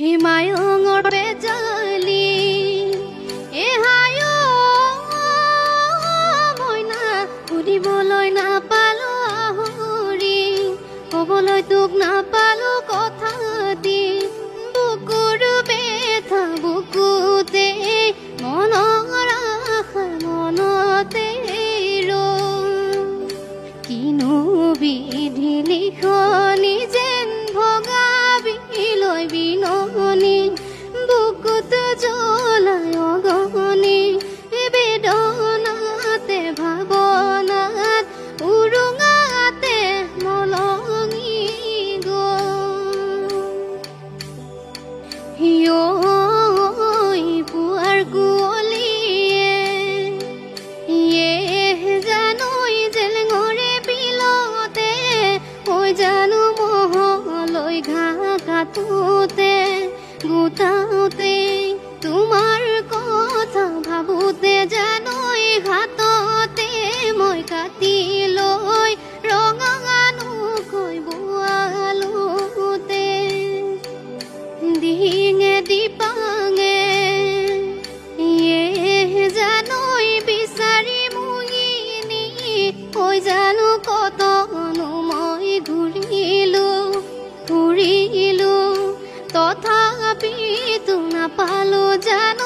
হিমায়ঙৰ বেজালি এহায়ো মইনা সুধিবলৈ নাপালো আহুৰি ক'বলৈ তোক নাপালো কথা দি বুকুৰ বেথা বুকুতে মনৰ আশা মনতে কিনো বিধি লিখনি যেন ভগাবিলৈ বিননি বুকুত জ্বলাই অগনি বেদনাতে ভাৱনাত উৰুঙাতে মলঙি গৈ পুৱাৰ কুঁৱলীয়ে জানৈ জেলেঙৰে বিলতে ঐ জানো মহলৈ ঘাঁহ কাটোতে গোটাওতে তোমাৰ কথা ভাবোতে জানৈ হাততে মই কাটি লৈ ৰঙানুকৈ বোৱালোতে ডিঙে দিপাঙে জানৈ বিচাৰি মুহিনী ঐ জানো কতনো মই ঘূৰিলো তথাপিতো নাপালো জানো